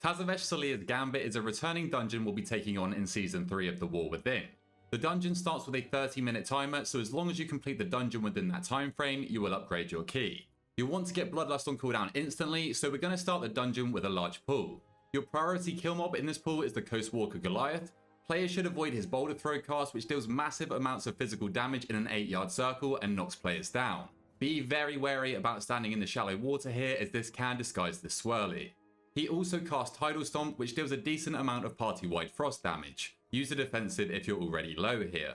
Tazavesh Solia's Gambit is a returning dungeon we'll be taking on in Season 3 of The War Within. The dungeon starts with a 30-minute timer, so as long as you complete the dungeon within that time frame, you will upgrade your key. You'll want to get Bloodlust on cooldown instantly, so we're going to start the dungeon with a large pool. Your priority kill mob in this pool is the Coastwalker Goliath. Players should avoid his Boulder Throw cast, which deals massive amounts of physical damage in an 8-yard circle and knocks players down. Be very wary about standing in the shallow water here, as this can disguise the swirly. He also casts Tidal Stomp, which deals a decent amount of party-wide frost damage. Use the defensive if you're already low here.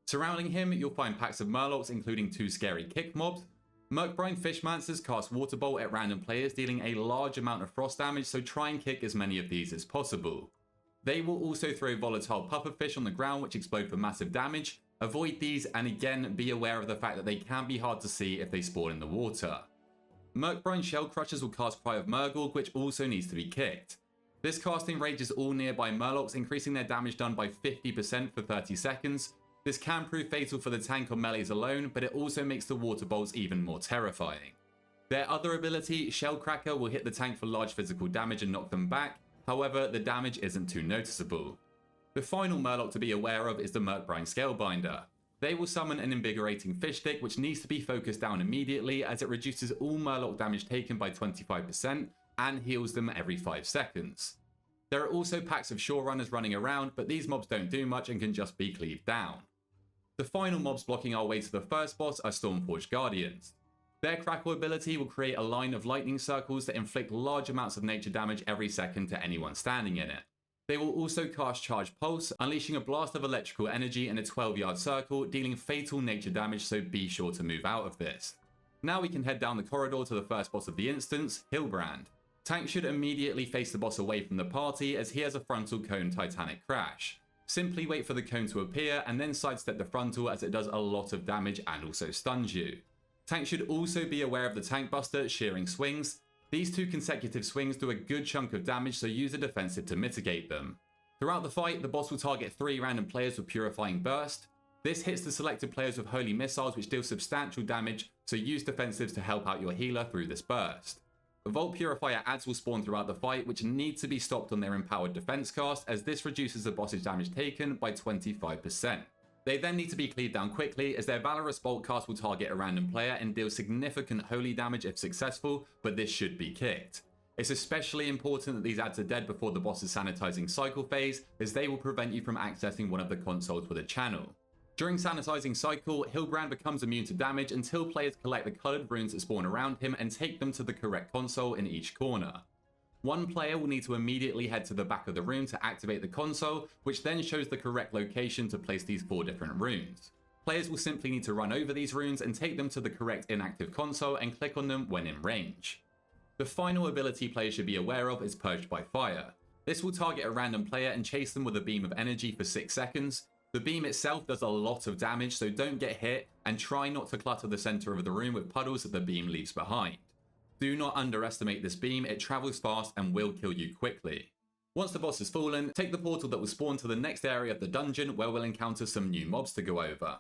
Surrounding him, you'll find packs of Murlocs, including 2 scary kick mobs. Murkbrine Fishmancers cast Water Bolt at random players, dealing a large amount of frost damage, so try and kick as many of these as possible. They will also throw volatile pufferfish on the ground, which explode for massive damage. Avoid these, and again, be aware of the fact that they can be hard to see if they spawn in the water. Murkbrine Shell Crushers will cast Cry of Murgorg, which also needs to be kicked. This casting rages all nearby Murlocs, increasing their damage done by 50% for 30 seconds. This can prove fatal for the tank on melees alone, but it also makes the water bolts even more terrifying. Their other ability, Shellcracker, will hit the tank for large physical damage and knock them back. However, the damage isn't too noticeable. The final Murloc to be aware of is the Murkbrine Scalebinder. They will summon an invigorating fish stick, which needs to be focused down immediately, as it reduces all Murloc damage taken by 25% and heals them every 5 seconds. There are also packs of shore runners running around, but these mobs don't do much and can just be cleaved down. The final mobs blocking our way to the first boss are Stormforged Guardians. Their Crackle ability will create a line of lightning circles that inflict large amounts of nature damage every second to anyone standing in it. They will also cast Charged Pulse, unleashing a blast of electrical energy in a 12-yard circle, dealing fatal nature damage, so be sure to move out of this. Now we can head down the corridor to the first boss of the instance, Hylbrande. Tank should immediately face the boss away from the party, as he has a frontal cone Titanic Crash. Simply wait for the cone to appear and then sidestep the frontal, as it does a lot of damage and also stuns you. Tank should also be aware of the Tank Buster Shearing Swings. These 2 consecutive swings do a good chunk of damage, so use a defensive to mitigate them. Throughout the fight, the boss will target 3 random players with Purifying Burst. This hits the selected players with Holy Missiles, which deal substantial damage, so use defensives to help out your healer through this burst. Vault Purifier adds will spawn throughout the fight, which need to be stopped on their Empowered Defense cast, as this reduces the boss's damage taken by 25%. They then need to be cleaved down quickly, as their Valorous Bolt cast will target a random player and deal significant holy damage if successful, but this should be kicked. It's especially important that these adds are dead before the boss's sanitizing cycle phase, as they will prevent you from accessing one of the consoles with a channel. During sanitizing cycle, Hylbrande becomes immune to damage until players collect the coloured runes that spawn around him and take them to the correct console in each corner. One player will need to immediately head to the back of the room to activate the console, which then shows the correct location to place these 4 different runes. Players will simply need to run over these runes and take them to the correct inactive console and click on them when in range. The final ability players should be aware of is Purged by Fire. This will target a random player and chase them with a beam of energy for 6 seconds. The beam itself does a lot of damage, so don't get hit and try not to clutter the center of the room with puddles that the beam leaves behind. Do not underestimate this beam, it travels fast and will kill you quickly. Once the boss has fallen, take the portal that will spawn to the next area of the dungeon, where we'll encounter some new mobs to go over.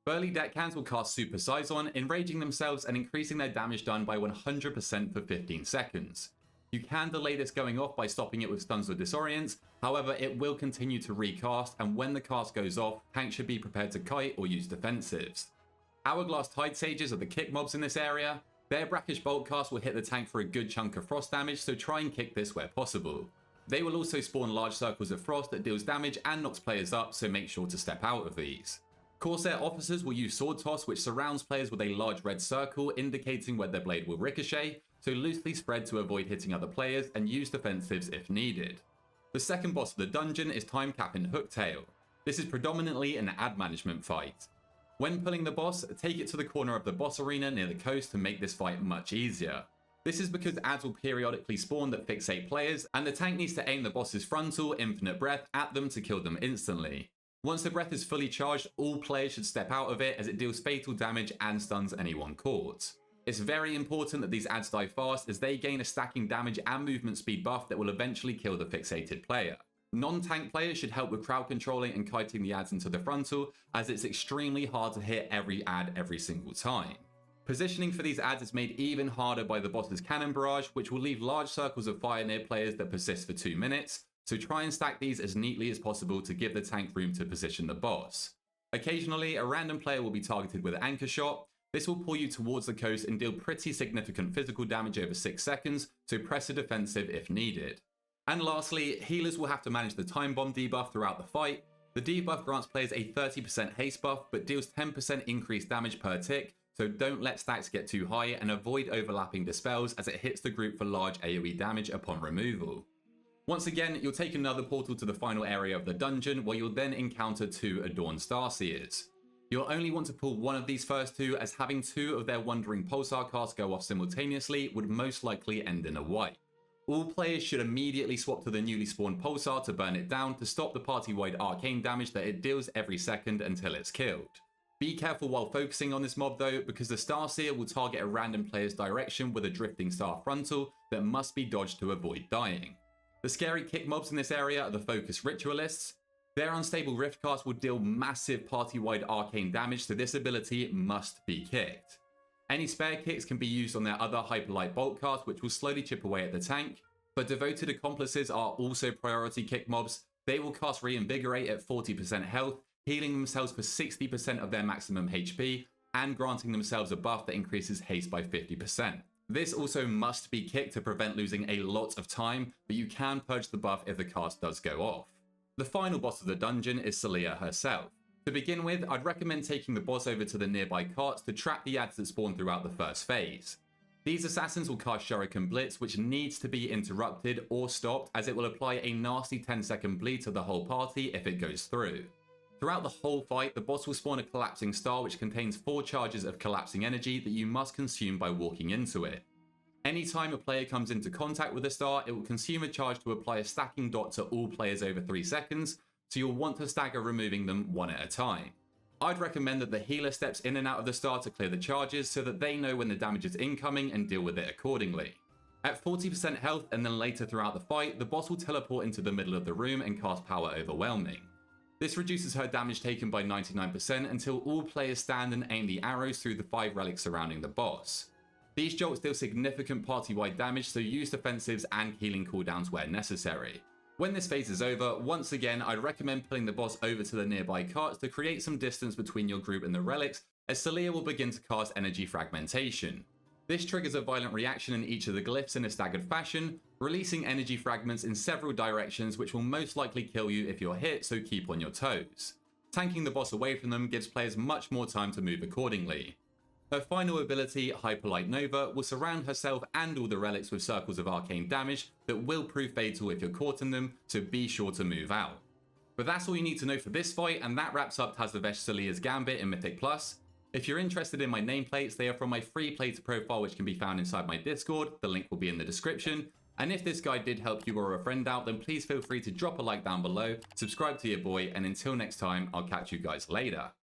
Burly deckhands will cast Super Sizon, enraging themselves and increasing their damage done by 100% for 15 seconds. You can delay this going off by stopping it with stuns or disorients, however it will continue to recast, and when the cast goes off, tank should be prepared to kite or use defensives. Hourglass Tide Sages are the kick mobs in this area. Their Brackish Bolt cast will hit the tank for a good chunk of frost damage, so try and kick this where possible. They will also spawn large circles of frost that deals damage and knocks players up, so make sure to step out of these. Corsair Officers will use Sword Toss, which surrounds players with a large red circle, indicating where their blade will ricochet, so loosely spread to avoid hitting other players and use defensives if needed. The second boss of the dungeon is Timecap'n Hooktail. This is predominantly an ad management fight. When pulling the boss, take it to the corner of the boss arena near the coast to make this fight much easier. This is because ads will periodically spawn that fixate players, and the tank needs to aim the boss's frontal, infinite breath at them to kill them instantly. Once the breath is fully charged, all players should step out of it, as it deals fatal damage and stuns anyone caught. It's very important that these ads die fast, as they gain a stacking damage and movement speed buff that will eventually kill the fixated player. Non-tank players should help with crowd controlling and kiting the ads into the frontal, as it's extremely hard to hit every ad every single time. Positioning for these adds is made even harder by the boss's cannon barrage, which will leave large circles of fire near players that persist for 2 minutes, so try and stack these as neatly as possible to give the tank room to position the boss. Occasionally, a random player will be targeted with Anchor Shot. This will pull you towards the coast and deal pretty significant physical damage over 6 seconds, so press a defensive if needed. And lastly, healers will have to manage the time bomb debuff throughout the fight. The debuff grants players a 30% haste buff, but deals 10% increased damage per tick, so don't let stacks get too high and avoid overlapping dispels as it hits the group for large AoE damage upon removal. Once again, you'll take another portal to the final area of the dungeon, where you'll then encounter 2 Adorned Starseers. You'll only want to pull one of these first 2, as having 2 of their Wandering Pulsar casts go off simultaneously would most likely end in a wipe. All players should immediately swap to the newly spawned Pulsar to burn it down to stop the party-wide arcane damage that it deals every second until it's killed. Be careful while focusing on this mob though, because the Starseer will target a random player's direction with a drifting star frontal that must be dodged to avoid dying. The scary kick mobs in this area are the Focus Ritualists. Their unstable Rift cast will deal massive party-wide arcane damage, so this ability must be kicked. Any spare kicks can be used on their other Hyperlight Bolt cast, which will slowly chip away at the tank, but Devoted Accomplices are also priority kick mobs. They will cast Reinvigorate at 40% health, healing themselves for 60% of their maximum HP, and granting themselves a buff that increases haste by 50%. This also must be kicked to prevent losing a lot of time, but you can purge the buff if the cast does go off. The final boss of the dungeon is Celia herself. To begin with, I'd recommend taking the boss over to the nearby carts to trap the adds that spawn throughout the first phase. These assassins will cast Shuriken Blitz, which needs to be interrupted or stopped, as it will apply a nasty 10-second bleed to the whole party if it goes through. Throughout the whole fight, the boss will spawn a collapsing star which contains 4 charges of collapsing energy that you must consume by walking into it. Anytime a player comes into contact with the star, it will consume a charge to apply a stacking dot to all players over 3 seconds, so you'll want to stagger removing them one at a time. I'd recommend that the healer steps in and out of the star to clear the charges so that they know when the damage is incoming and deal with it accordingly. At 40% health and then later throughout the fight, the boss will teleport into the middle of the room and cast Power Overwhelming. This reduces her damage taken by 99% until all players stand and aim the arrows through the 5 relics surrounding the boss. These jolts deal significant party-wide damage, so use defensives and healing cooldowns where necessary. When this phase is over, once again I'd recommend pulling the boss over to the nearby carts to create some distance between your group and the relics, as Celia will begin to cast Energy Fragmentation. This triggers a violent reaction in each of the glyphs in a staggered fashion, releasing energy fragments in several directions which will most likely kill you if you're hit, so keep on your toes. Tanking the boss away from them gives players much more time to move accordingly. Her final ability, Hyperlight Nova, will surround herself and all the relics with circles of arcane damage that will prove fatal if you're caught in them, so be sure to move out. But that's all you need to know for this fight, and that wraps up Tazavesh Celia's Gambit in Mythic Plus. If you're interested in my nameplates, they are from my free Plater profile which can be found inside my Discord, the link will be in the description. And if this guide did help you or a friend out, then please feel free to drop a like down below, subscribe to your boy, and until next time, I'll catch you guys later.